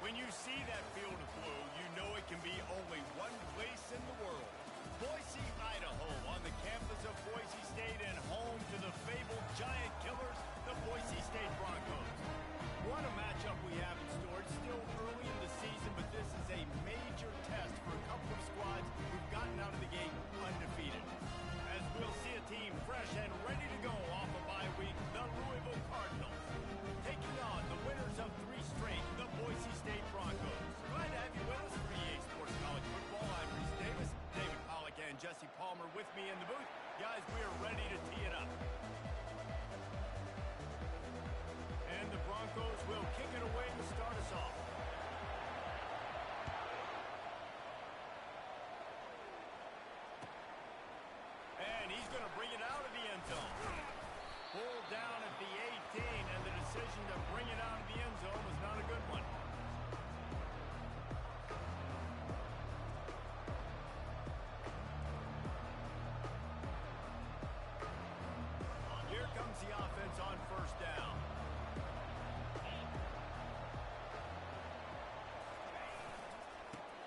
When you see that field of blue, you know it can be only one place in the world. Boise, Idaho, on the campus of Boise State and home to the fabled giant killers, the Boise State Broncos. What a matchup we have in store. It's still early in the season, but this is a major test for a couple of squads who've gotten out of the gate undefeated. As we'll see a team fresh and ready to go off a bye week, the Louisville Cardinals, taking on the winners of 3 straight, the Boise State Broncos. Glad to have you with us for EA Sports College Football. I'm Reese Davis, David Pollack and Jesse Palmer with me in the booth. Guys, we are ready to tee it up. And the Broncos will kick it away to start us off. And he's going to bring it out of the end zone. Pulled down at the 18, and the decision to bring it out of the end zone was not a good one. Here comes the offense on first down.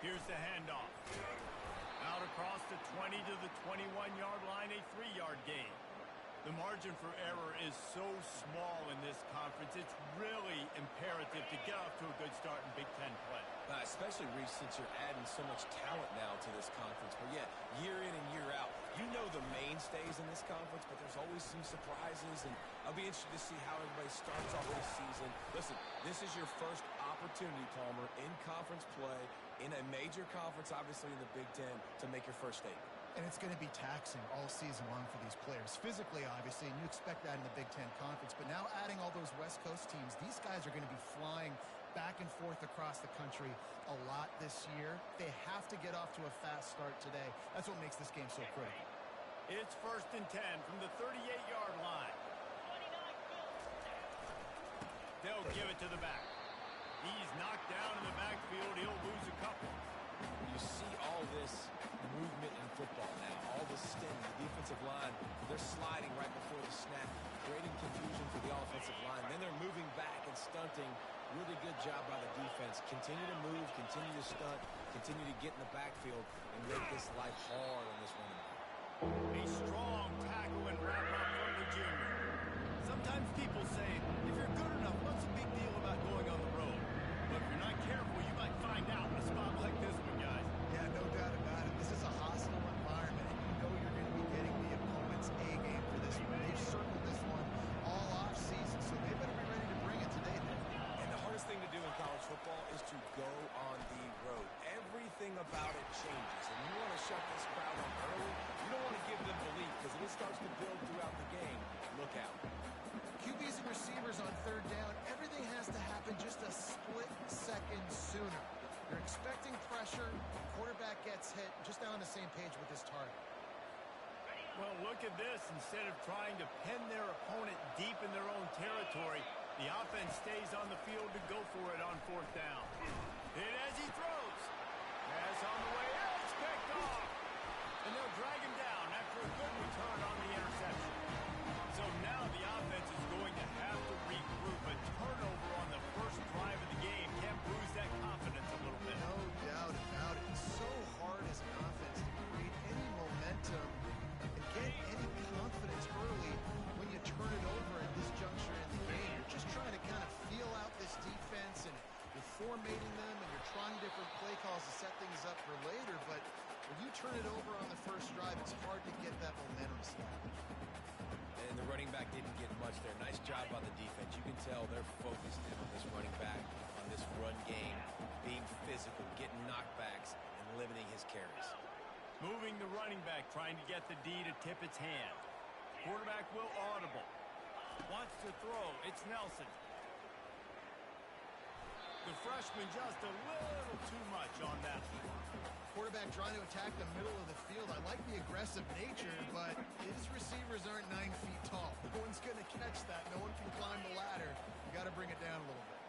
Here's the handoff. Out across the 20 to the 21-yard line, a 3-yard gain. The margin for error is so small in this conference, it's really imperative to get off to a good start in Big Ten play. Especially, Reece, since you're adding so much talent now to this conference. But yeah, year in and year out, you know the mainstays in this conference, but there's always some surprises, and I'll be interested to see how everybody starts off this season. Listen, this is your first opportunity, Palmer, in conference play, in a major conference, obviously in the Big Ten, to make your first statement. And it's going to be taxing all season long for these players. Physically, obviously, and you expect that in the Big Ten Conference. But now adding all those West Coast teams, these guys are going to be flying back and forth across the country a lot this year. They have to get off to a fast start today. That's what makes this game so critical. It's 1st and 10 from the 38-yard line. They'll give it to the back. He's knocked down in the backfield. He'll lose a couple. You see all this movement in football now, all the stemming, the defensive line, they're sliding right before the snap, creating confusion for the offensive line. Then they're moving back and stunting. Really good job by the defense. Continue to move, continue to stunt, continue to get in the backfield and make this life hard on this running back. A strong tackle and wrap-up from the junior. Sometimes people say, if you're good enough, what's the big deal about going on the road? But if you're not careful, you might find out in a spot like this one, guys. Yeah, no doubt about it. This is a hostile environment, and you know you're going to be getting the opponent's A game for this one. They've circled this one all off season, so they better be ready to bring it today, then. And the hardest thing to do in college football is to go on the road. Everything about it changes, and you want to shut this crowd up early. You don't want to give them belief, because if it starts to build throughout the game, look out. QBs and receivers on 3rd down, everything has to happen just a split second sooner. You're expecting pressure, quarterback gets hit, just not on the same page with his target. Well, look at this. Instead of trying to pin their opponent deep in their own territory, the offense stays on the field to go for it on 4th down. Hit as he throws. Pass on the way out, it's picked off. And they'll drag him down after a good return on the interception. So now the offense is going to have to regroup. A turnover on the first drive of the game can bruise that confidence a little bit. No doubt about it. It's so hard as an offense to create any momentum and get any confidence early when you turn it over at this juncture in the game. You're just trying to kind of feel out this defense, and you're formatting them, and you're trying different play calls to set things up for later. But when you turn it over on the first drive, it's hard to get that momentum established. And the running back didn't get much there. Nice job by the defense. You can tell they're focused in on this running back, on this run game, being physical, getting knockbacks, and limiting his carries. Moving the running back, trying to get the D to tip its hand. Quarterback will audible. Wants to throw. It's Nelson. The freshman just a little too much on that one. Quarterback trying to attack the middle of the field. I like the aggressive nature, but his receivers aren't 9 feet tall. No one's going to catch that. No one can climb the ladder. You got to bring it down a little bit.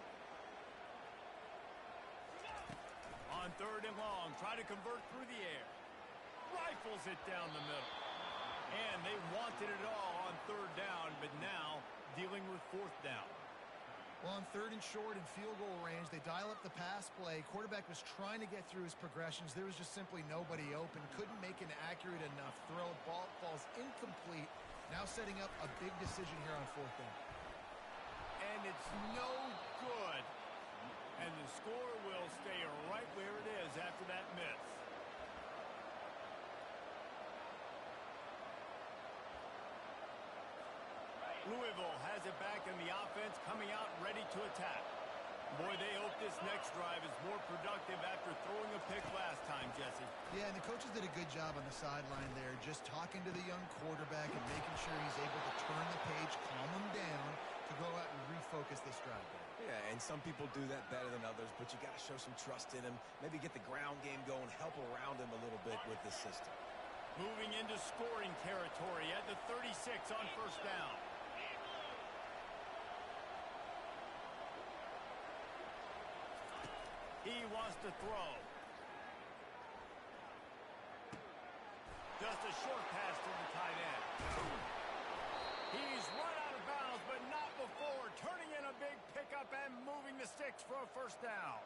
On 3rd and long, try to convert through the air. Rifles it down the middle. And they wanted it all on 3rd down, but now dealing with 4th down. Well, on 3rd and short and field goal range, they dial up the pass play. Quarterback was trying to get through his progressions. There was just simply nobody open. Couldn't make an accurate enough throw. Ball falls incomplete. Now setting up a big decision here on 4th down. And it's no good. And the score will stay right where it is after that miss. Louisville has it back in the offense, coming out ready to attack. Boy, they hope this next drive is more productive after throwing a pick last time, Jesse. Yeah, and the coaches did a good job on the sideline there, just talking to the young quarterback and making sure he's able to turn the page, calm him down, to go out and refocus this drive. Yeah, and some people do that better than others, but you got to show some trust in him. Maybe get the ground game going, help around him a little bit with this system. Moving into scoring territory at the 36 on 1st down. He wants to throw. Just a short pass to the tight end. He's run out of bounds, but not before. Turning in a big pickup and moving the sticks for a 1st down.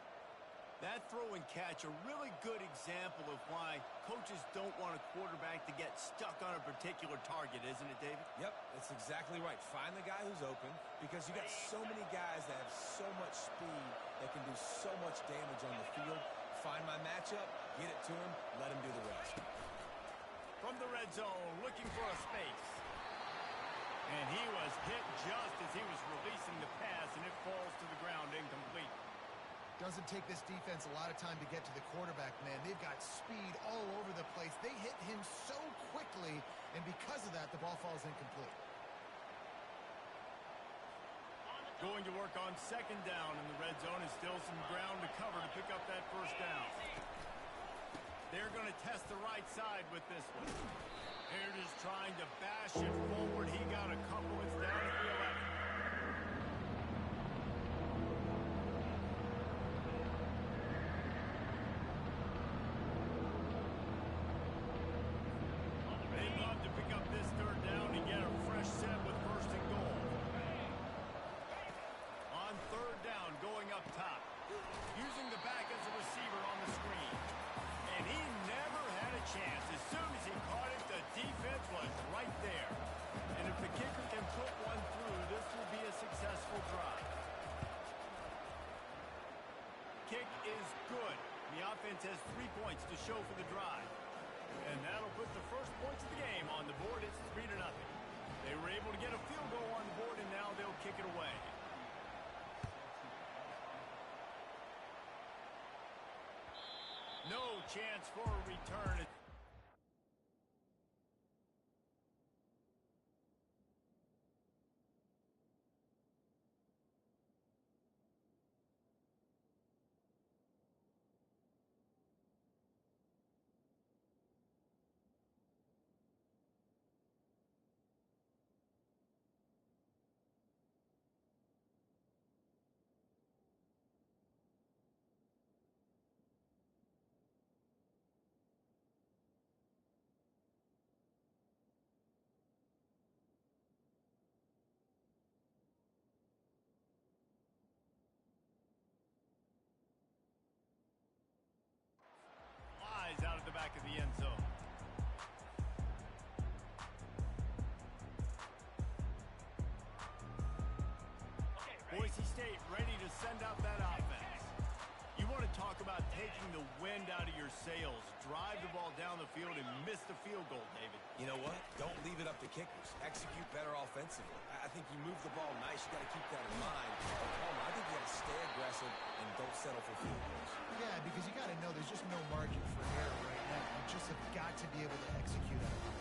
That throw and catch, a really good example of why coaches don't want a quarterback to get stuck on a particular target, isn't it, David? Yep, that's exactly right. Find the guy who's open, because you got so many guys that have so much speed that can do so much damage on the field. Find my matchup, get it to him, let him do the rest. From the red zone, looking for a space. And he was hit just as he was releasing the pass, and it falls to the ground incomplete. Doesn't take this defense a lot of time to get to the quarterback, man. They've got speed all over the place. They hit him so quickly, and because of that, the ball falls incomplete. Going to work on 2nd down in the red zone, and still some ground to cover to pick up that 1st down. They're going to test the right side with this one. They're just trying to bash it forward. He got a couple. It's down to the 11. They'd love to pick up this 3rd down and get a fresh set with 1st and goal. On 3rd down, going up top. Using the back as a receiver on the screen. And he never had a chance. As soon as he caught it, the defense was right there. And if the kicker can put one through, this will be a successful drive. Kick is good. The offense has 3 points to show for the drive. And that'll put the first points of the game on the board. It's 3-0. They were able to get a field goal on the board, and now they'll kick it away. No chance for a return. Flies out of the back of the end zone. Boise State ready to send out that offense. You want to talk about taking the wind out of your sails. Drive the ball down the field and miss the field goal, David. You know what? Don't leave it up to kickers. Execute better offensively. I think you move the ball nice. You got to keep that in mind. But Palmer, I think you got to stay aggressive and don't settle for field goals. Yeah, because you got to know there's just no margin for error right now. You just have got to be able to execute on it.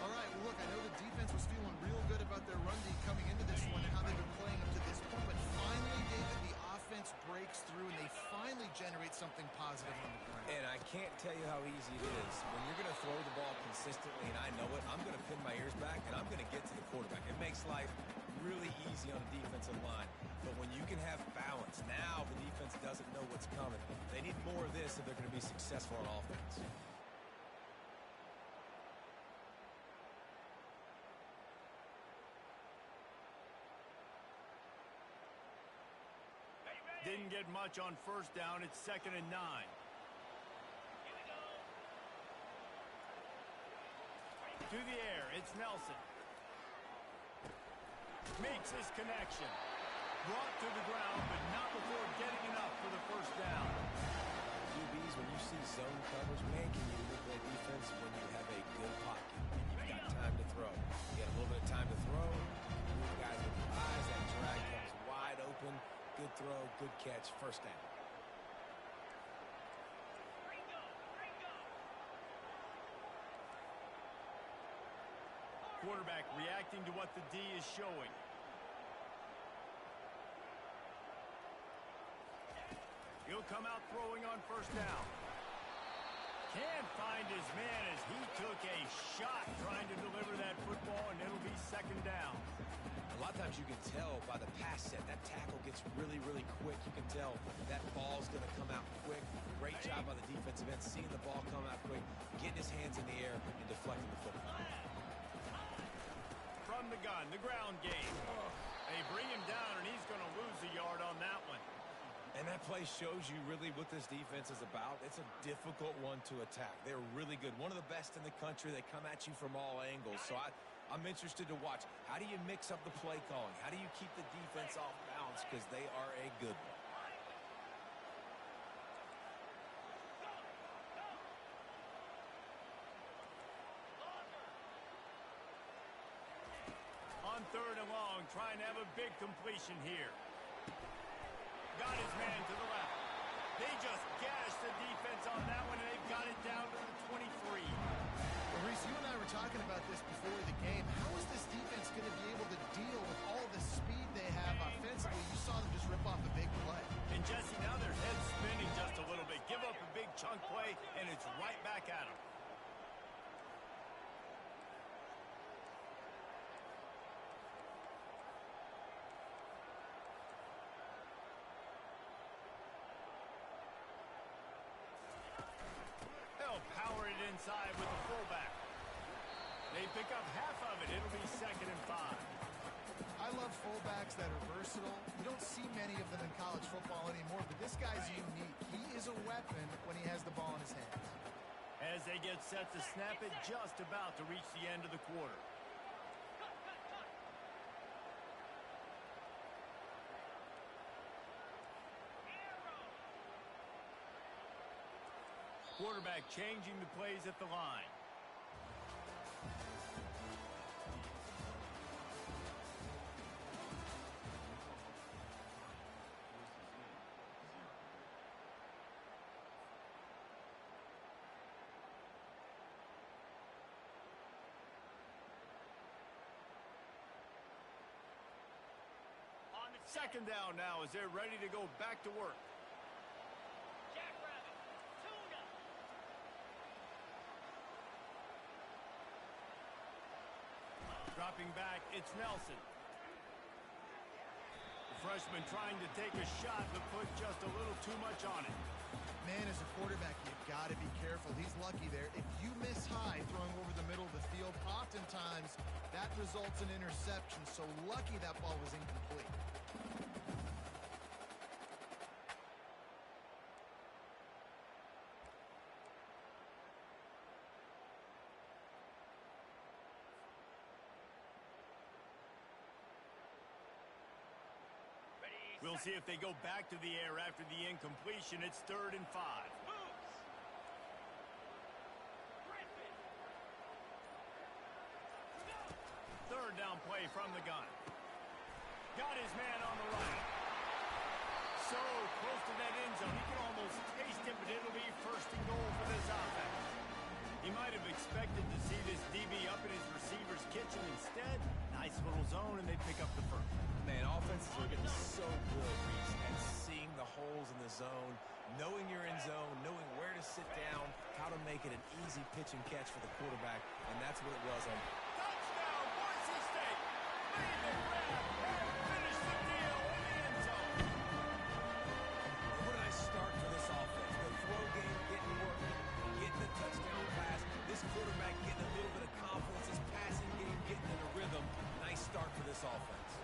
All right, well, look, I know the defense was feeling real good about their run D coming into this one and how they've been playing up to this point, but finally, David, the offense breaks through and they finally generate something positive on the ground. And I can't tell you how easy it is. When you're going to throw the ball consistently, and I know it, I'm going to pin my ears back, and I'm going to get to the quarterback. It makes life really easy on a defensive line. But when you can have balance, now the defense doesn't know what's coming. They need more of this if they're going to be successful on offense. Didn't get much on first down. It's 2nd and 9. To the air, it's Nelson. Makes his connection. Brought to the ground, but not before getting enough for the first down. QBs, when you see zone coverage, man, can you look at defense when you have a good pocket and you've got time to throw? You got a little bit of time to throw. Move guys with your eyes. That drag comes wide open. Good throw, good catch, first down. Quarterback reacting to what the D is showing. He'll come out throwing on first down. Can't find his man as he took a shot trying to deliver that football, and it'll be 2nd down. A lot of times you can tell by the pass set, that tackle gets really, really quick. You can tell that ball's going to come out quick. Great job by the defensive end, seeing the ball come out quick, getting his hands in the air, and deflecting the football. From the gun, the ground game. They bring him down, and he's going to lose a yard on that one. And that play shows you really what this defense is about. It's a difficult one to attack. They're really good. One of the best in the country. They come at you from all angles. So I'm interested to watch. How do you mix up the play calling? How do you keep the defense off balance? Because they are a good one. On 3rd and long, trying to have a big completion here. Got his man to the left. They just gashed the defense on that one, and they've got it down to the 23. Well, Reese, you and I were talking about this before the game. How is this defense going to be able to deal with all the speed they have offensively? You saw them just rip off a big play. And Jesse, now their head's spinning just a little bit. Give up a big chunk play, and it's right back at them. Power it inside with the fullback. They pick up half of it. It'll be 2nd and 5. I love fullbacks that are versatile. You don't see many of them in college football anymore, but this guy's unique. He is a weapon when he has the ball in his hands. As they get set to snap it, just about to reach the end of the quarter. Quarterback changing the plays at the line. On the 2nd down now as they're ready to go back to work. Dropping back, it's Nelson. The freshman trying to take a shot, but put just a little too much on it. Man, as a quarterback, you've got to be careful. He's lucky there. If you miss high throwing over the middle of the field, oftentimes that results in interception. So lucky that ball was incomplete. We'll see if they go back to the air after the incompletion. It's 3rd and 5. 3rd down play from the gun. Got his man on the right. So close to that end zone. He can almost taste it, but it'll be 1st and goal for this offense. He might have expected to see this DB up in his receiver's kitchen. Instead, nice little zone, and they pick up the first. Man, offenses are getting so good, Reese, at seeing the holes in the zone, knowing you're in zone, knowing where to sit down, how to make it an easy pitch and catch for the quarterback, and that's what it was on. Touchdown, Boise State! Made the grab and finished the deal in the end zone. Where did I start for this offense? The throw game getting working, getting the touchdown pass. This quarterback getting a little bit of confidence. His passing game getting in a rhythm. Nice start for this offense.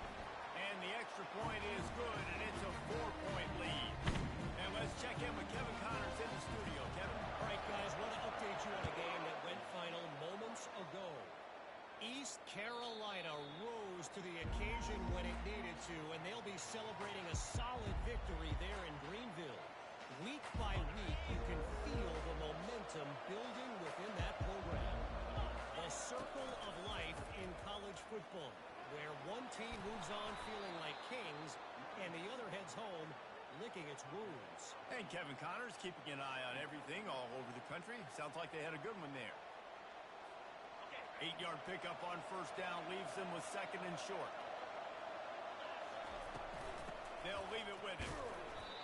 And the extra point is good, and it's a 4-point lead. And let's check in with Kevin Connors in the studio. Kevin? All right, guys, want to update you on a game that went final moments ago. East Carolina rose to the occasion when it needed to, and they'll be celebrating a solid victory there in Greenville. Week by week, you can feel the momentum building within that program. The circle of life in college football, where one team moves on feeling like kings, and the other heads home licking its wounds. And Kevin Connors keeping an eye on everything all over the country. Sounds like they had a good one there. 8-yard pickup on first down leaves them with second and short. They'll leave it with him.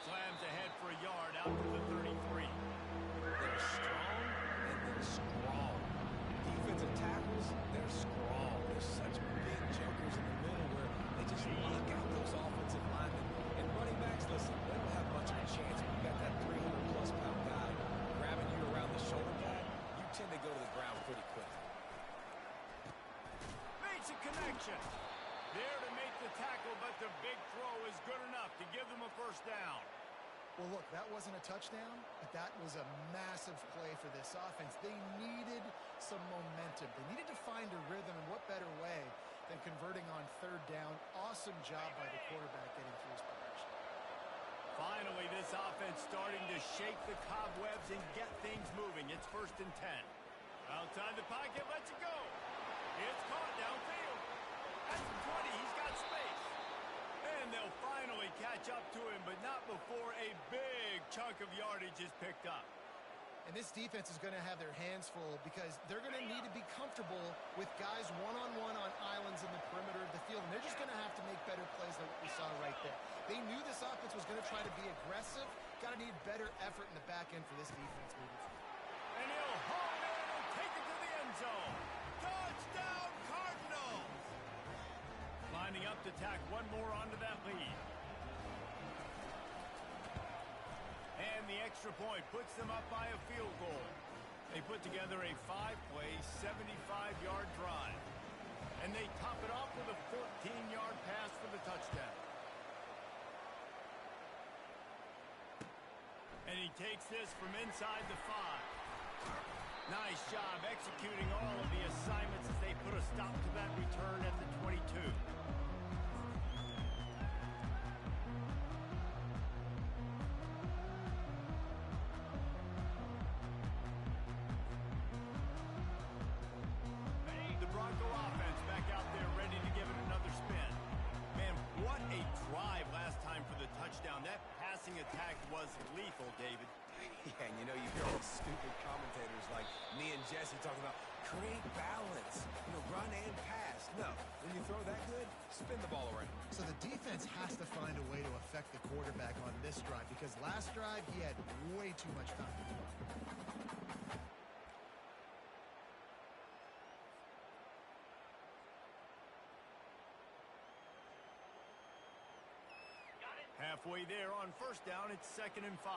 Slams ahead for a yard out to the 33. They're strong and they're strong. Defensive tackles, they're strong. They're such big jokers in the middle where they just lock out those offensive linemen. And running backs, listen, they don't have much of a chance when you got that 300-plus pound guy grabbing you around the shoulder pad. You tend to go to the ground pretty quick. Makes a connection. There to make the tackle, but the big throw is good enough to give them a first down. Well, look, that wasn't a touchdown, but that was a massive play for this offense. They needed some momentum. They needed to find a rhythm, and what better way than converting on third down. Awesome job by the quarterback getting through his progression. Finally, this offense starting to shake the cobwebs and get things moving. It's first and 10. Outside the pocket, lets it go. It's caught downfield. That's the 20. He's got space. And they'll finally catch up to him, but not before a big chunk of yardage is picked up. And this defense is going to have their hands full because they're going to need to be comfortable with guys one-on-one on islands in the perimeter of the field. And they're just going to have to make better plays than what we saw right there. They knew this offense was going to try to be aggressive. Got to need better effort in the back end for this defense moving forward. And he'll haul it in and take it to the end zone. Touchdown, Cardinals! Lining up to tack one more onto that lead. And the extra point puts them up by a field goal. They put together a 5-play, 75-yard drive. And they top it off with a 14-yard pass for the touchdown. And he takes this from inside the 5. Nice job executing all of the assignments as they put a stop to that return at the 22. The Bronco offense back out there ready to give it another spin. Man, what a drive last time for the touchdown. That passing attack was lethal, David. Yeah, and you know, you hear all these stupid commentators like me and Jesse talking about create balance, run and pass. No, when you throw that good, spin the ball around. So the defense has to find a way to affect the quarterback on this drive because last drive he had way too much time to throw. Halfway there on first down, it's 2nd and 5.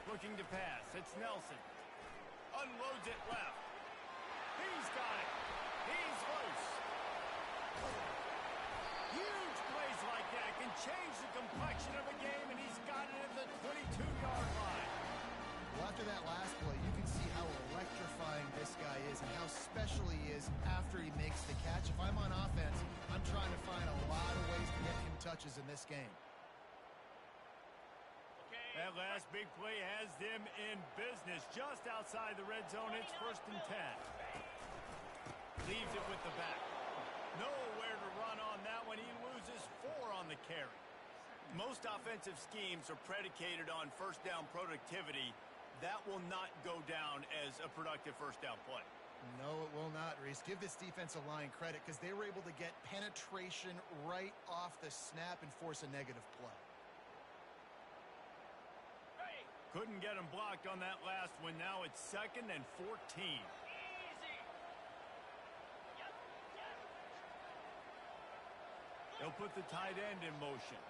Looking to pass. It's Nelson. Unloads it left. He's got it. He's loose. Huge plays like that can change the complexion of a game, and he's got it at the 22-yard line. Well, after that last play, you can see how electrifying this guy is and how special he is after he makes the catch. If I'm on offense, I'm trying to find a lot of ways to get him touches in this game. That last big play has them in business. Just outside the red zone, it's 1st and 10. Leaves it with the back. Nowhere to run on that one. He loses 4 on the carry. Most offensive schemes are predicated on first down productivity. That will not go down as a productive first down play. No, it will not, Reese. Give this defensive line credit because they were able to get penetration right off the snap and force a negative play. Couldn't get him blocked on that last one. Now it's 2nd and 14. They'll put the tight end in motion.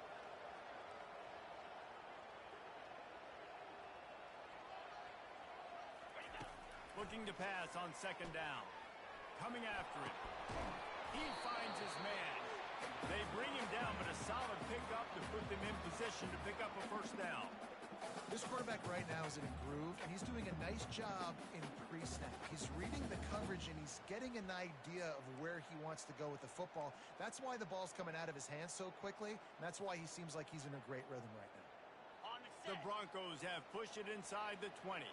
Looking to pass on second down. Coming after it. He finds his man. They bring him down, but a solid pickup to put them in position to pick up a first down. This quarterback right now is in a groove, and he's doing a nice job in pre-snap. He's reading the coverage, and he's getting an idea of where he wants to go with the football. That's why the ball's coming out of his hands so quickly, and that's why he seems like he's in a great rhythm right now. The Broncos have pushed it inside the 20.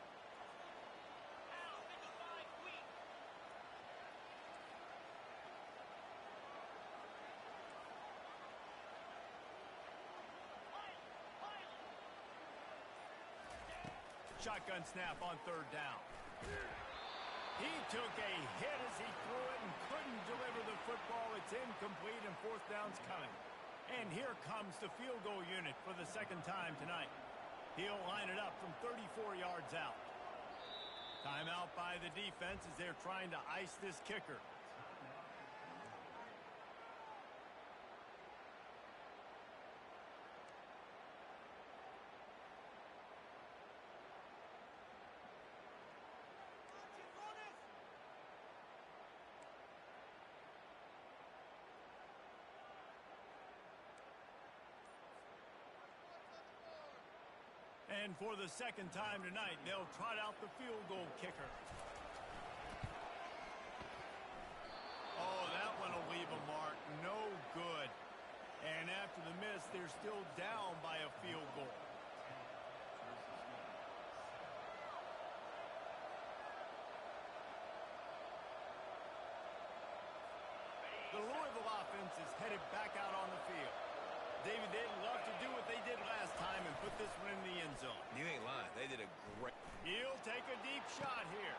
Shotgun snap on third down. He took a hit as he threw it and couldn't deliver the football. It's incomplete and fourth down's coming. And here comes the field goal unit for the second time tonight. He'll line it up from 34 yards out. Timeout by the defense as they're trying to ice this kicker. And for the second time tonight, they'll trot out the field goal kicker. Oh, that one will leave a mark. No good. And after the miss, they're still down by a field goal. The Louisville offense is headed back out on the field. David, they'd love to do what they did last time and put this one in the end zone. You ain't lying. They did a great... He'll take a deep shot here.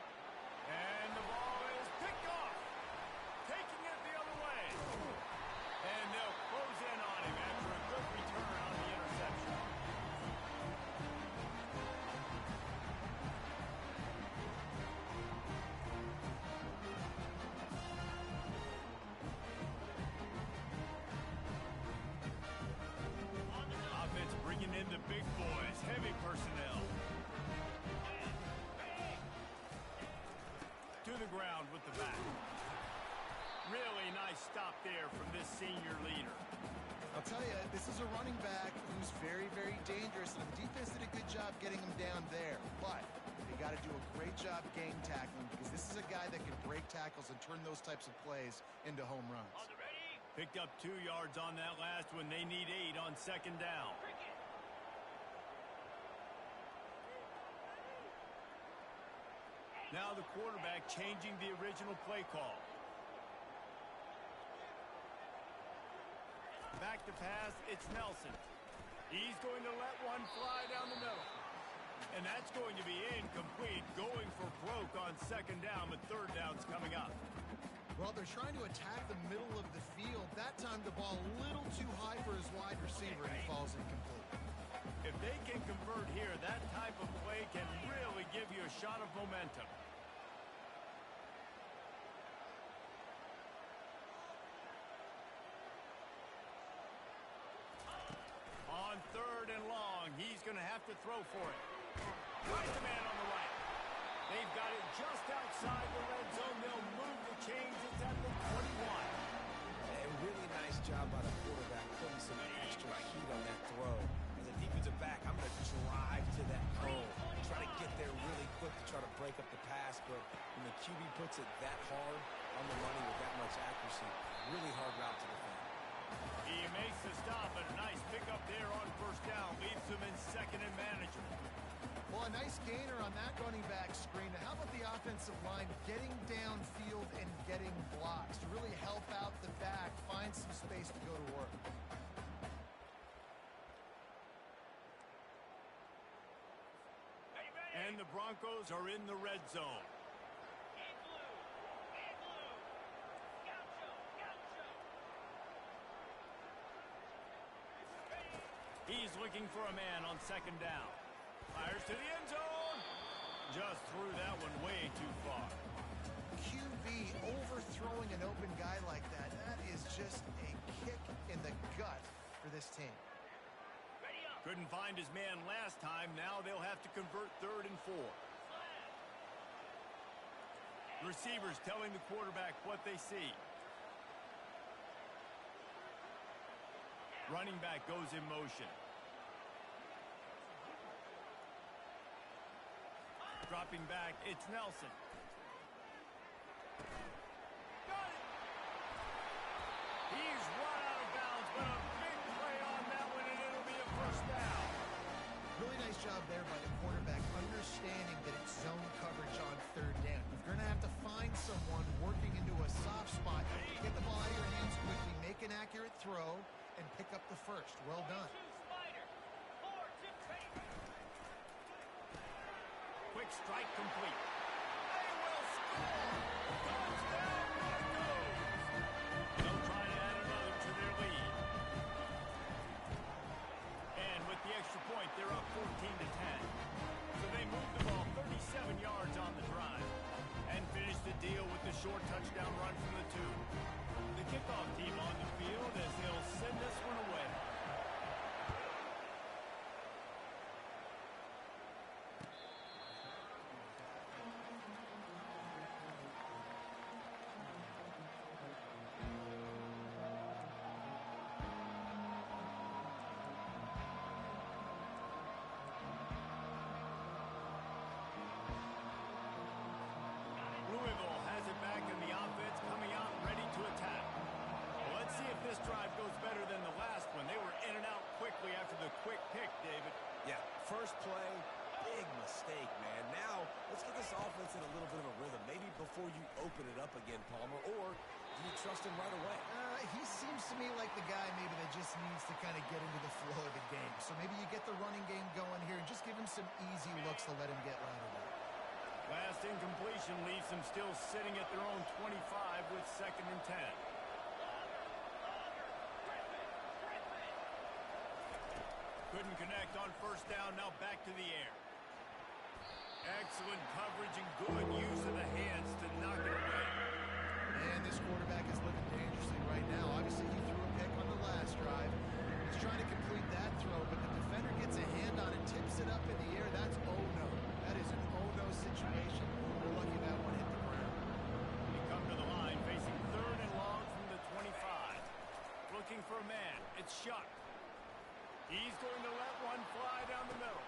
And the ball is picked off. Taking it the other way. And they'll close in on him after a good return on the interception. Offense bringing in the big boys, heavy personnel. To the ground with the back. Really nice stop there from this senior leader. I'll tell you, this is a running back who's very, very dangerous, and the defense did a good job getting him down there. But they got to do a great job game tackling because this is a guy that can break tackles and turn those types of plays into home runs. Picked up 2 yards on that last one. They need 8 on second down. Now the quarterback changing the original play call. Back to pass, it's Nelson. He's going to let one fly down the middle. And that's going to be incomplete, going for broke on second down, but third down's coming up. Well, they're trying to attack the middle of the field. That time the ball a little too high for his wide receiver, and he falls incomplete. If they can convert here, that type of play can really give you a shot of momentum. On third and long, he's going to have to throw for it. Right the man on the right. They've got it just outside the red zone. They'll move the chains. It's at the 21. A really nice job by the quarterback putting some extra heat on that throw. As a defensive back, I'm going to drive to that hole. Try to get there really quick to try to break up the pass, but when the QB puts it that hard on the money with that much accuracy, really hard route to defend. He makes the stop, but a nice pickup there on first down. Leaves him in second and manageable. Well, a nice gainer on that running back screen. How about the offensive line getting downfield and getting blocks to really help out the back, find some space to go to work? And the Broncos are in the red zone. He's looking for a man on second down. Fires to the end zone. Just threw that one way too far. QB overthrowing an open guy like that, that is just a kick in the gut for this team. Couldn't find his man last time. Now they'll have to convert third and 4. Receivers telling the quarterback what they see. Running back goes in motion. Dropping back, it's Nelson. Got it! He's run out of bounds, but a big play on that one, and it'll be a first down. Really nice job there by the quarterback, understanding that it's zone coverage on third down. You're going to have to find someone working into a soft spot, get the ball out of your hands quickly, make an accurate throw, and pick up the first. Well done. Quick strike complete. They will score! Touchdown, Broncos! They'll try to add another to their lead. And with the extra point, they're up 14-10. So they move the ball 37 yards on the drive and finish the deal with the short touchdown run from the 2. The kickoff team on the field as they'll send this one away. Louisville has it back in the offense, coming out ready to attack. Well, let's see if this drive goes better than the last one. They were in and out quickly after the quick pick, David. Yeah, first play, big mistake, man. Now, let's get this offense in a little bit of a rhythm. Maybe before you open it up again, Palmer, or do you trust him right away? He seems to me like the guy maybe that just needs to kind of get into the flow of the game. So maybe you get the running game going here and just give him some easy looks to let him get routed up. Last incompletion leaves them still sitting at their own 25 with 2nd and 10. Couldn't connect on first down, now back to the air. Excellent coverage and good use of the hands to knock it away. And this quarterback is living dangerously right now. Obviously, he threw a pick on the last drive. He's trying to complete that throw, but the defender gets a hand on it, tips it up in the air. That's oh-no. That is an oh-no situation. We're lucky that one hit the ground. They come to the line, facing 3rd and long from the 25. Looking for a man. It's Shuck. He's going to let one fly down the middle.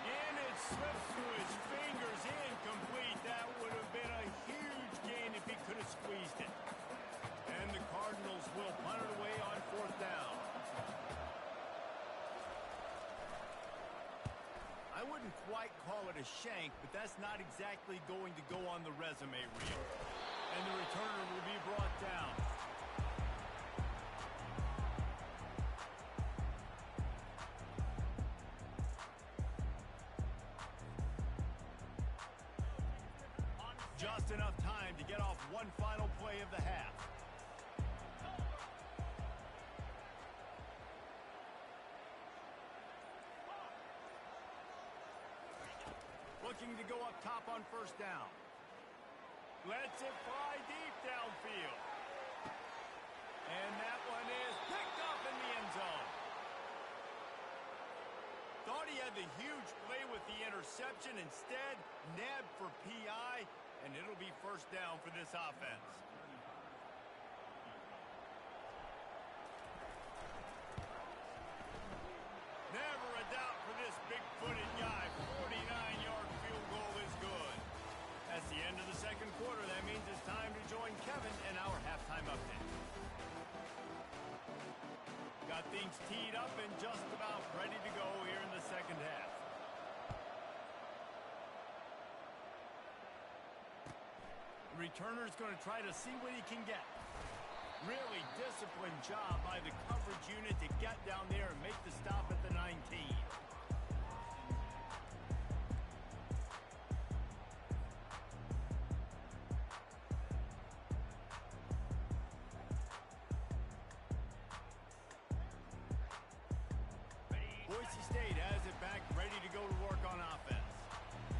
And it slips through his fingers, incomplete. That would have been a huge gain if he could have squeezed it. And the Cardinals will punt it away on 4th down. I wouldn't quite call it a shank, but that's not exactly going to go on the resume reel. And the returner will be brought down. Just enough time to get off one final play of the half. Looking to go up top on first down. Lets it fly deep downfield. And that one is picked up in the end zone. Thought he had the huge play with the interception. Instead, nabbed for PI. And it'll be first down for this offense. Never a doubt for this big-footed guy. 49-yard field goal is good. That's the end of the second quarter. That means it's time to join Kevin in our halftime update. Got things teed up and just about ready to go here in the second half. The returner's going to try to see what he can get. Really disciplined job by the coverage unit to get down there and make the stop at the 19. Boise State has it back, ready to go to work on offense.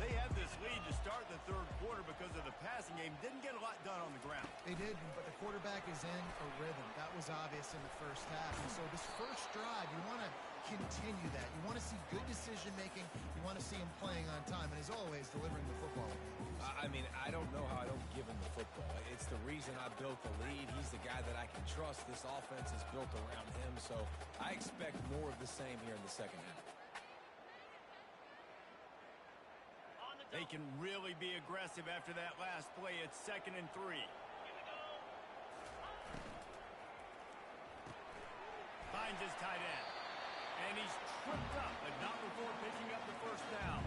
They had this lead to start the third quarter because of the passing game. Didn't get a lot done on the ground. They did, but the quarterback is in a rhythm. That was obvious in the first half. And so this first drive, you want to continue that. You want to see good decision-making. You want to see him playing on time. And as always, delivering the football. I mean, I don't know football. It's the reason I built the lead. He's the guy that I can trust. This offense is built around him, so I expect more of the same here in the second half. They can really be aggressive after that last play. It's 2nd and 3. Finds his tight end. And he's tripped up, but not before picking up the first down.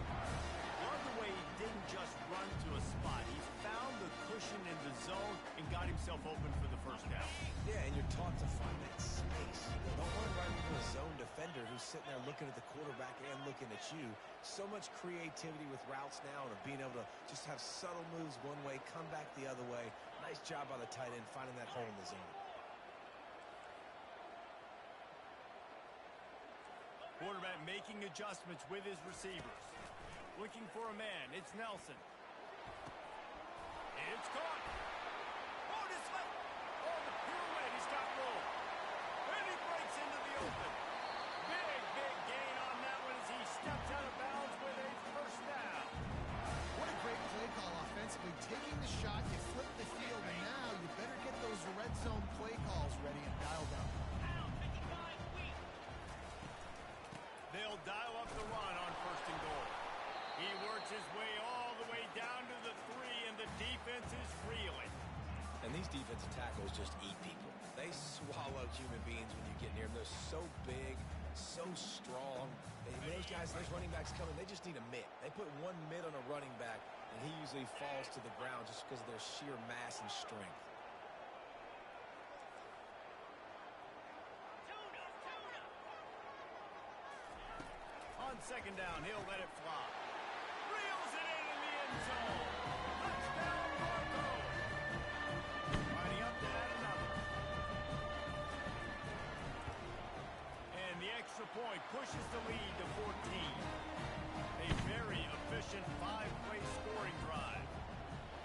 Love the way he didn't just run to a spot. He found the cushion in the zone and got himself open for the first down. Yeah, and you're taught to find that space. Don't run right into a zone defender who's sitting there looking at the quarterback and looking at you. So much creativity with routes now and of being able to just have subtle moves one way, come back the other way. Nice job by the tight end finding that hole in the zone. Quarterback making adjustments with his receivers. Looking for a man. It's Nelson. It's caught. Oh, this left. Oh, the pirouette. He's got room. And he breaks into the open. Big gain on that one as he steps out of bounds with a first down. What a great play call offensively. Taking the shot, you flip the field, and now you better get those red zone play calls ready and dialed up. They'll dial up the run on 1st and goal. He works his way all the way down to the 3, and the defense is reeling. And these defensive tackles just eat people. They swallow human beings when you get near them. They're so big, so strong. Those guys, those running backs coming, they just need a mitt. They put one mitt on a running back, and he usually falls to the ground just because of their sheer mass and strength. On 2nd down, he'll let it fly. Reels it in the end zone. Touchdown, Broncos. Lining up to add another. And the extra point pushes the lead to 14. A very efficient 5-play scoring drive.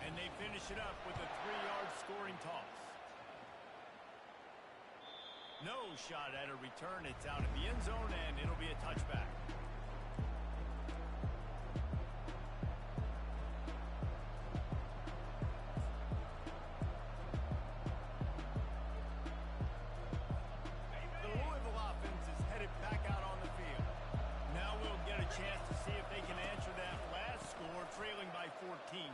And they finish it up with a 3-yard scoring toss. No shot at a return. It's out of the end zone, and it'll be a touchback.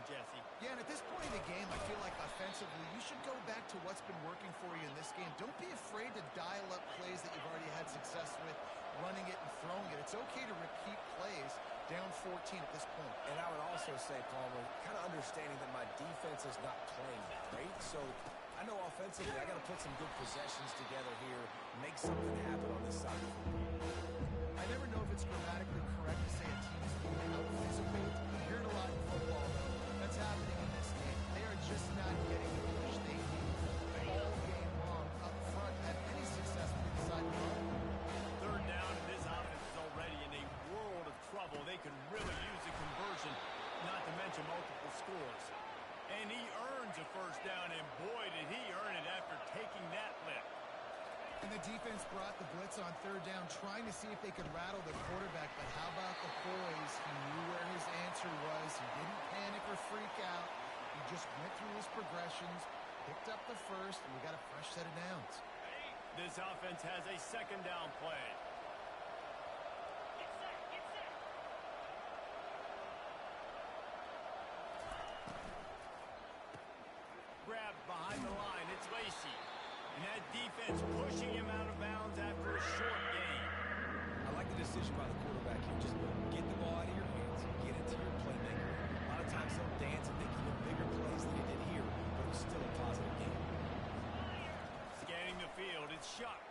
Jesse. Yeah, and at this point in the game, I feel like offensively, you should go back to what's been working for you in this game. Don't be afraid to dial up plays that you've already had success with, running it and throwing it. It's okay to repeat plays down 14 at this point. And I would also say, Palmer, kind of understanding that my defense is not playing great, so I know offensively I got to put some good possessions together here, make something happen on this side of the football. I never know if it's grammatically correct to say a team is being out physical. You hear it a lot in football, though. That's happening in this game. They are just not getting the push they need all game long up front. Had any success with inside the run. 3rd down, and this offense is already in a world of trouble. They could really use a conversion, not to mention multiple scores. And he earns a first down, and boy, did he earn it after taking that lift. And the defense brought the blitz on 3rd down, trying to see if they could rattle the quarterback. But how about the poise? He knew where his answer was. He didn't panic or freak out. He just went through his progressions, picked up the first, and we got a fresh set of downs. This offense has a 2nd down play. Grabbed behind the line. It's Lacey. And that defense pushing him out of bounds after a short gain. I like the decision by the quarterback here. Just get the ball out of your hands, get into your playmaker. A lot of times they'll dance and make even bigger plays than he did here, but it was still a positive game. Scanning the field, it's Shuck.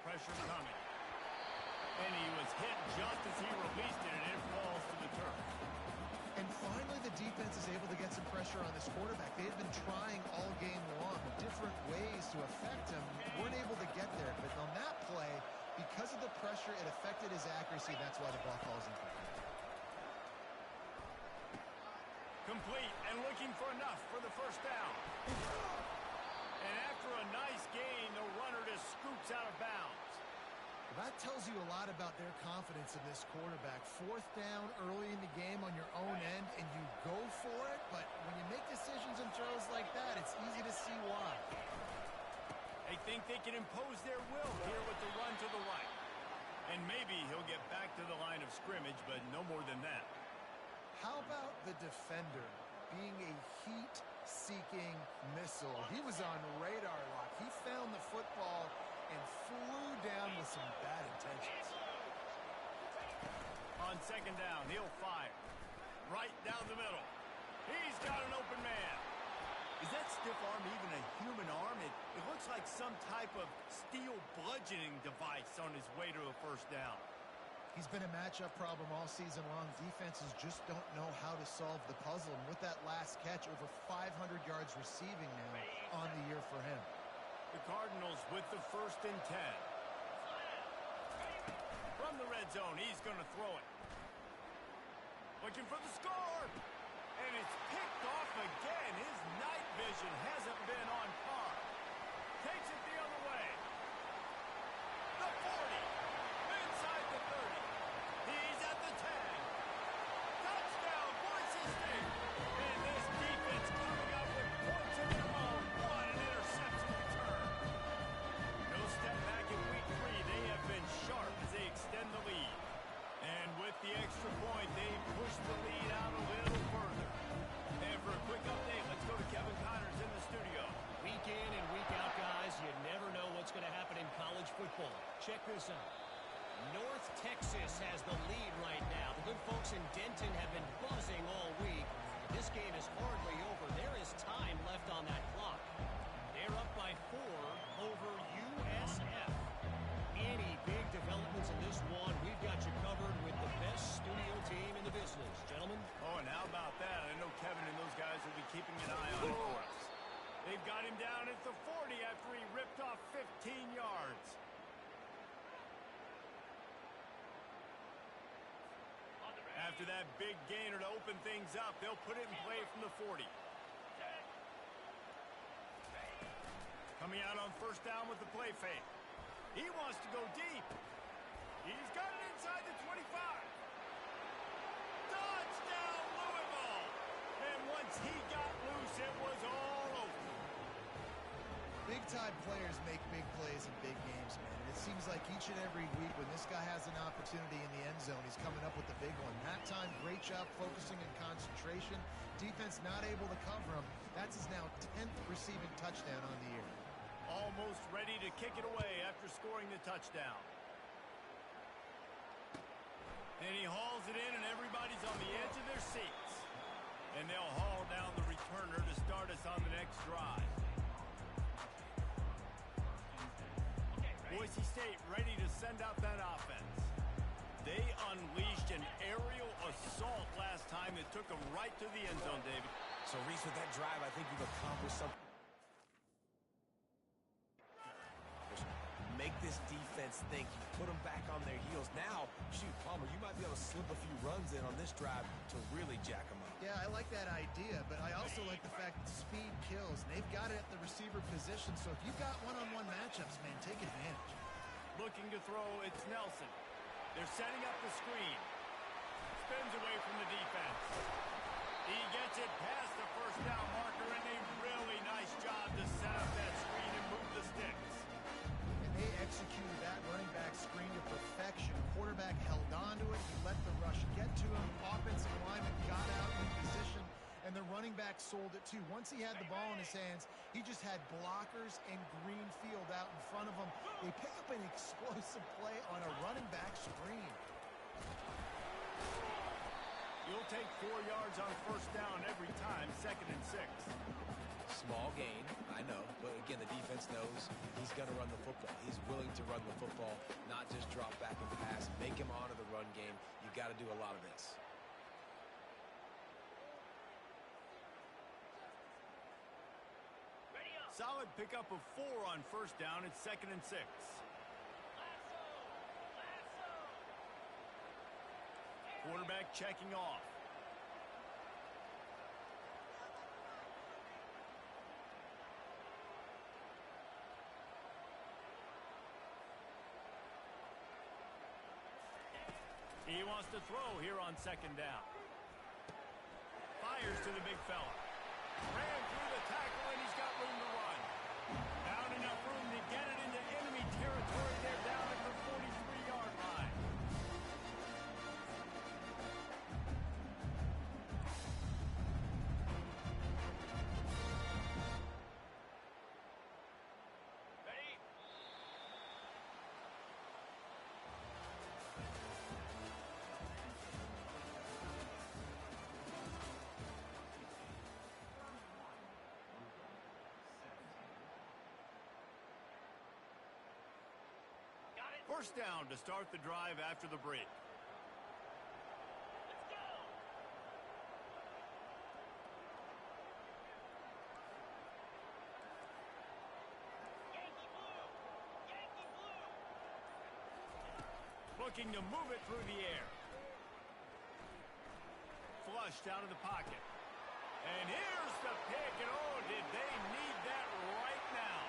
Pressure coming. And he was hit just as he released it, and it falls to the turf. And finally, the defense is able to get some pressure on this quarterback. They had been trying all game long different ways to affect him. Weren't able to get there. But on that play, because of the pressure, it affected his accuracy. That's why the ball falls incomplete. Complete and looking for enough for the first down. And after a nice gain, the runner just scoops out of bounds. That tells you a lot about their confidence in this quarterback. 4th down early in the game on your own end, and you go for it. But when you make decisions and throws like think they can impose their will here with the run to the right. And maybe he'll get back to the line of scrimmage, but no more than that. How about the defender being a heat-seeking missile? He was on radar lock. He found the football and flew down with some bad intentions. On second down, he'll fire. Right down the middle. He's got an open man. Is that stiff arm even a human arm? It looks like some type of steel bludgeoning device on his way to a first down. He's been a matchup problem all season long. Defenses just don't know how to solve the puzzle. And with that last catch, over 500 yards receiving now on the year for him. The Cardinals with the 1st and 10. From the red zone, he's going to throw it. Looking for the score. And it's picked off again. His night vision hasn't been on par. Takes it the other way. The 40. Inside the 30. He's at the 10. Touchdown, Boise State. And this defense coming up with points of their own. What an interception return. No step back in week 3. They have been sharp as they extend the lead. And with the extra point, they push the lead out a little further. And for a quick update, let's go to Kevin Connors in the studio. Week in and week out, guys, you never know what's going to happen in college football. Check this out. North Texas has the lead right now. The good folks in Denton have been buzzing all week. This game is hardly over. There is time left on that clock. They're up by 4 over USF. Any big developments in this one, we've got you covered with the best studio team in the business. Gentlemen? Oh, and how about that? I know Kevin and those guys will be keeping an eye on it for us. They've got him down at the 40 after he ripped off 15 yards. After that big gainer to open things up, they'll put it in play from the 40. Coming out on first down with the play fake. He wants to go deep. He's got it inside the 25. Touchdown, Louisville! And once he got loose, it was all over. Big-time players make big plays in big games, man. And it seems like each and every week when this guy has an opportunity in the end zone, he's coming up with the big one. That time, great job focusing and concentration. Defense not able to cover him. That's his now 10th receiving touchdown on the year. Almost ready to kick it away after scoring the touchdown. And he hauls it in, and everybody's on the edge of their seats. And they'll haul down the returner to start us on the next drive. Boise State ready to send out that offense. They unleashed an aerial assault last time that took them right to the end zone, David. So, Reese, with that drive, I think you've accomplished something. Make this defense think. You put them back on their heels. Now, shoot, Palmer, you might be able to slip a few runs in on this drive to really jack them up. Yeah, I like that idea, but I also like the fact that speed kills. And they've got it at the receiver position, so if you've got one-on-one matchups, man, take advantage. Looking to throw, it's Nelson. They're setting up the screen. Spins away from the defense. He gets it past the first down marker, and a really nice job to set up that screen and move the sticks. They executed that running back screen to perfection. Quarterback held on to it. He let the rush get to him. Offensive lineman got out in position, and the running back sold it too. Once he had the ball in his hands, he just had blockers and green field out in front of him. They pick up an explosive play on a running back screen. You'll take 4 yards on first down every time, 2nd and 6. Small gain, I know, but again, the defense knows he's going to run the football. He's willing to run the football, not just drop back and pass, make him honor the run game. You got to do a lot of this. Solid pickup of 4 on first down. It's 2nd and 6. Quarterback checking off. He wants to throw here on 2nd down. Fires to the big fella. Ran through the tackle, and he's got room to run. Found enough room to get it First down to start the drive after the break. Looking to move it through the air. Flushed out of the pocket. And here's the pick. And oh, did they need that right now.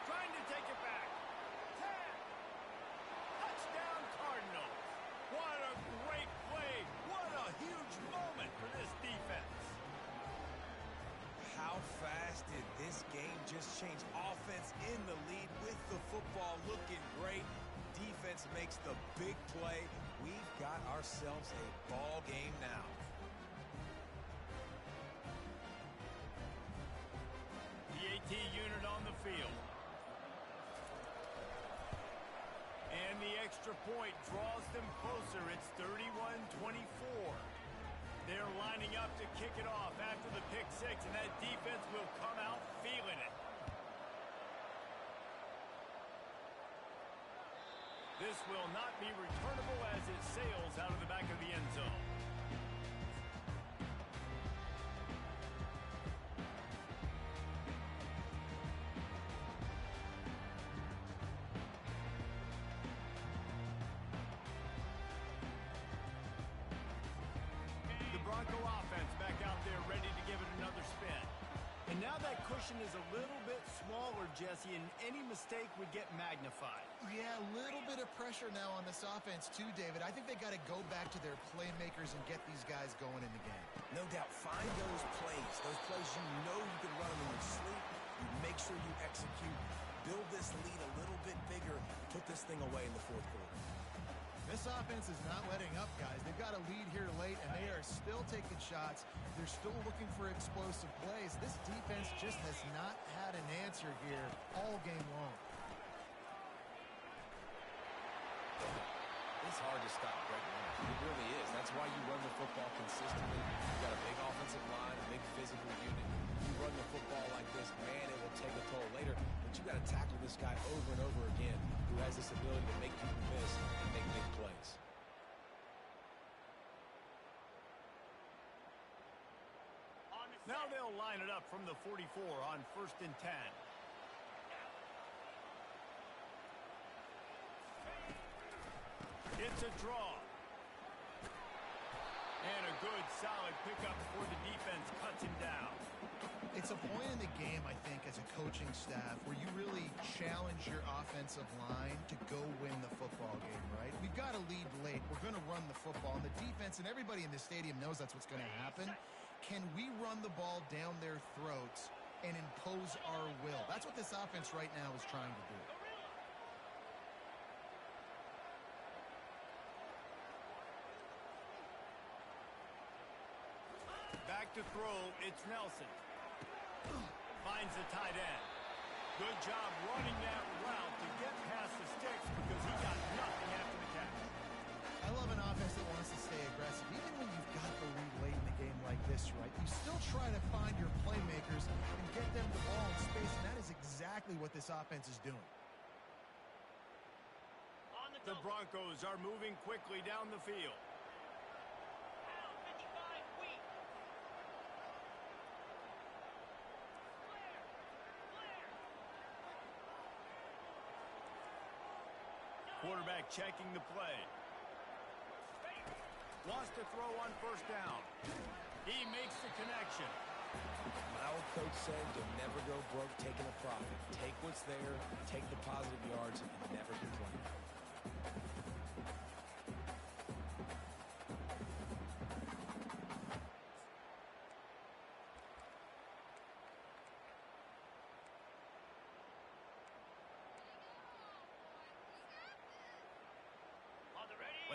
Trying to take it back. 10. Touchdown Cardinals. What a great play. What a huge moment for this defense. How fast did this game just change? Offense in the lead with the football looking great. Defense makes the big play. We've got ourselves a ball game now. The AT unit on the field. And the extra point draws them closer. It's 31-24. They're lining up to kick it off after the pick six, and that defense will come out feeling it. This will not be returnable as it sails out of the back of the end zone. The Bronco offense back out there ready to give it another spin. And now that cushion is a little bit smaller, Jesse, and any mistake would get magnified. Yeah, a little bit of pressure now on this offense too, David. I think they got to go back to their playmakers and get these guys going in the game. No doubt, find those plays you know you can run them in your sleep. You make sure you execute. Build this lead a little bit bigger. Put this thing away in the fourth quarter. This offense is not letting up, guys. They've got a lead here late, and they are still taking shots. They're still looking for explosive plays. This defense just has not had an answer here all game long. It's hard to stop Greg Leonard. It really is. That's why you run the football consistently. You've got a big offensive line, a big physical unit. You run the football like this, man, it will take a toll later. But you got to tackle this guy over and over again who has this ability to make people miss and make big plays. Now they'll line it up from the 44 on 1st and 10. It's a draw. And a good, solid pickup before the defense cuts him down. It's a point in the game, I think, as a coaching staff where you really challenge your offensive line to go win the football game, right? We've got to lead late. We're going to run the football. And the defense and everybody in the stadium knows that's what's going to happen. Can we run the ball down their throats and impose our will? That's what this offense right now is trying to do. Back to throw, it's Nelson. Finds the tight end. Good job running that route to get past the sticks because he got nothing after the catch. I love an offense that wants to stay aggressive. Even when you've got the lead late in the game like this, right, you still try to find your playmakers and get them the ball in space, and that is exactly what this offense is doing. The Broncos are moving quickly down the field. Quarterback checking the play. Wants to throw on 1st down. He makes the connection. My old coach said you'll never go broke taking a profit. Take what's there, take the positive yards, and never complain.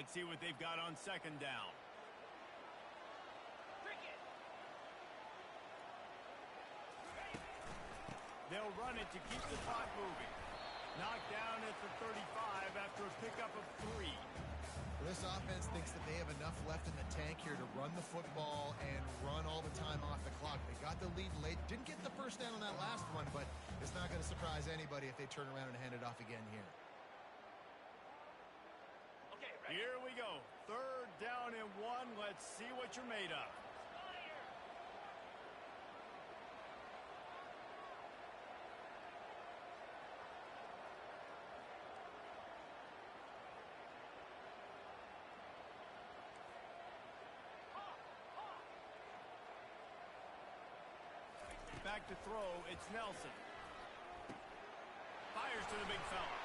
Let's see what they've got on 2nd down. They'll run it to keep the clock moving. Knocked down at the 35 after a pickup of 3. This offense thinks that they have enough left in the tank here to run the football and run all the time off the clock. They got the lead late. Didn't get the 1st down on that last one, but it's not going to surprise anybody if they turn around and hand it off again here. see what you're made of. Back to throw, it's Nelson. Fires to the big fella.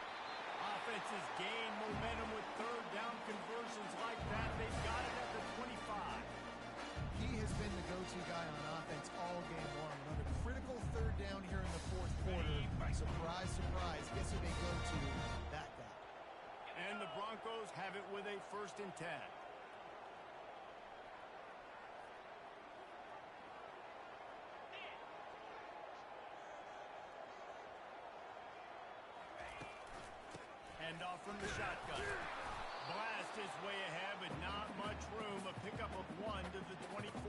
Offenses gain momentum with third down conversions like that. They've got it at the 25. He has been the go-to guy on offense all game long. Another critical third down here in the fourth quarter. Surprise, surprise. Guess who they go to? That guy. And the Broncos have it with a 1st and 10. Off from the shotgun. Blast his way ahead, but not much room. A pickup of 1 to the 24.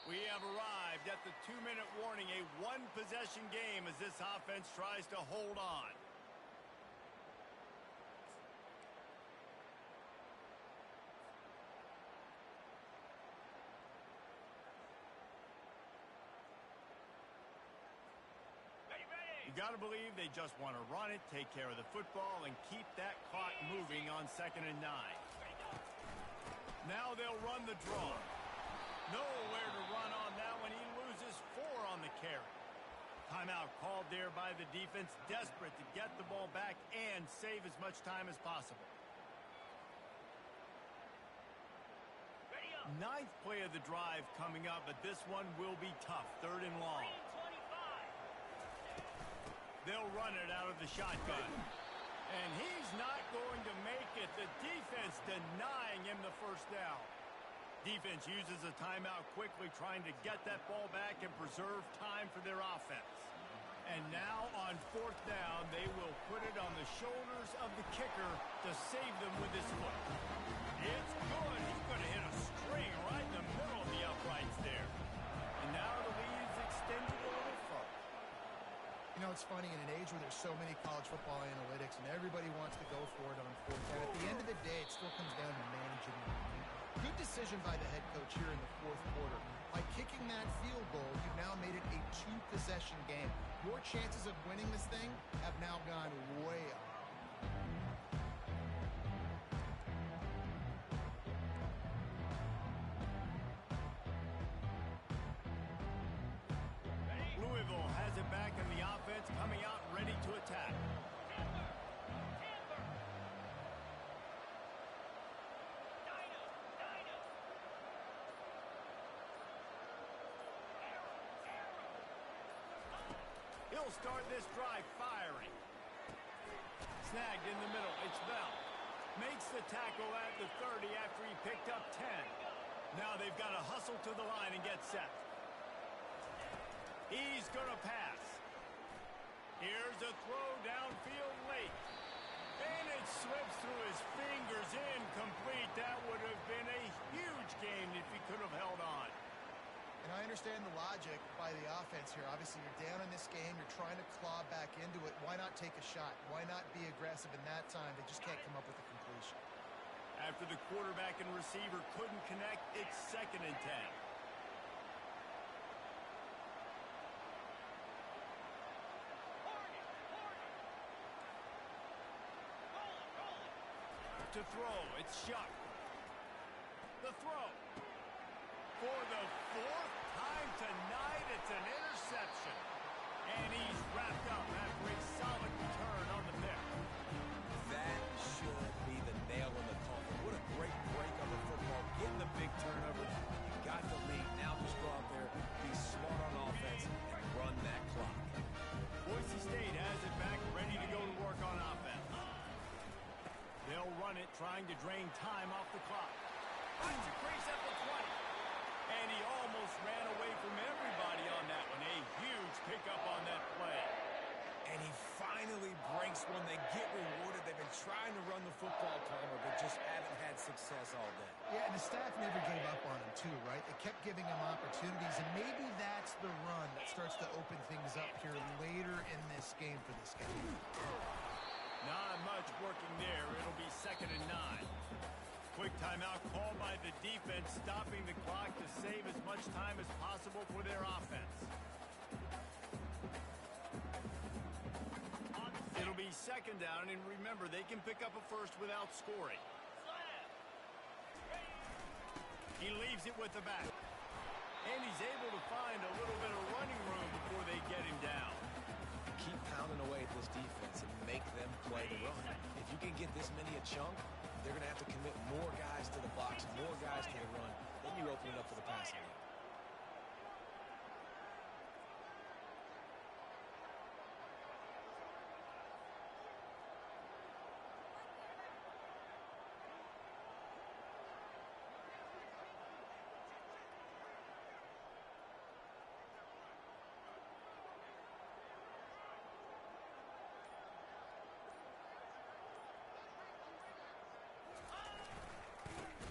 We have arrived at the 2-minute warning, a one-possession game as this offense tries to hold on. Got to believe they just want to run it, take care of the football, and keep that clock moving on 2nd and 9. Now they'll run the draw. Nowhere to run on that one. He loses 4 on the carry. Timeout called there by the defense, desperate to get the ball back and save as much time as possible. 9th play of the drive coming up, but this one will be tough. 3rd and long. They'll run it out of the shotgun. And he's not going to make it. The defense denying him the 1st down. Defense uses a timeout quickly, trying to get that ball back and preserve time for their offense. And now on 4th down, they will put it on the shoulders of the kicker to save them with his foot. It's good. He's going to hit a string right in the middle of the uprights there. And now the lead's extended a little further. You know, it's funny, in an age where there's so many college football analytics and everybody wants to go for it on 4th down, at the end of the day, it still comes down to managing the game. Good decision by the head coach here in the 4th quarter. By kicking that field goal, you've now made it a 2-possession game. Your chances of winning this thing have now gone way up. Louisville has it back in the offense, coming out ready to attack. He'll start this drive firing. Snagged in the middle. It's Bell. Makes the tackle at the 30 after he picked up 10. Now they've got to hustle to the line and get set. He's going to pass. Here's a throw downfield late. And it slips through his fingers, incomplete. That would have been a huge gain if he could have held on. And I understand the logic by the offense here. Obviously, you're down in this game. You're trying to claw back into it. Why not take a shot? Why not be aggressive in that time? They just can't come up with a completion. After the quarterback and receiver couldn't connect, it's 2nd and 10. To throw, it's Shuck. The throw. For the 4th time tonight, it's an interception. And he's wrapped up after a solid return on the pick. That should be the nail in the coffin. What a great break on the football. Getting the big turnover. You got the lead. Now just go out there, be smart on offense, and run that clock. Boise State has it back, ready to go to work on offense. They'll run it, trying to drain time off the clock. Finds a crease at the 20. And he almost ran away from everybody on that one. A huge pickup on that play. And he finally breaks one. They get rewarded. They've been trying to run the football, Palmer, but just haven't had success all day. Yeah, and the staff never gave up on him, too, right? They kept giving him opportunities, and maybe that's the run that starts to open things up here later in this game for this guy. Not much working there. It'll be 2nd and 9. Quick timeout called by the defense, stopping the clock to save as much time as possible for their offense. It'll be 2nd down, and remember, they can pick up a first without scoring. He leaves it with the back. And he's able to find a little bit of running room before they get him down. Keep pounding away at this defense and make them play the run. If you can get this many a chunk, they're going to have to commit more guys to the box, more guys to the run. Then you open it up for the passing game.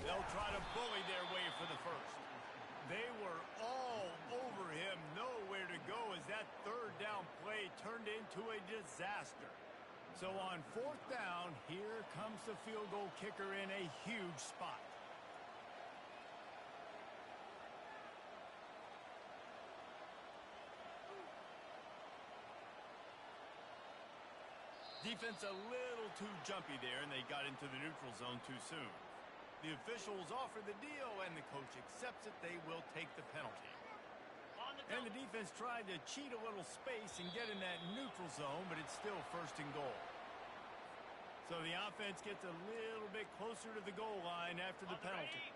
They'll try to bully their way for the first. They were all over him, nowhere to go as that 3rd down play turned into a disaster. So on 4th down, here comes the field goal kicker in a huge spot. Defense a little too jumpy there, and they got into the neutral zone too soon. The officials offer the deal, and the coach accepts it. They will take the penalty. And the defense tried to cheat a little space and get in that neutral zone, but it's still 1st and goal. So the offense gets a little bit closer to the goal line after the penalty.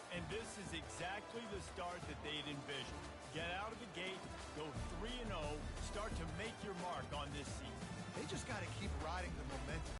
And this is exactly the start that they'd envisioned. Get out of the gate, go 3-0, start to make your mark on this season. They just got to keep riding the momentum.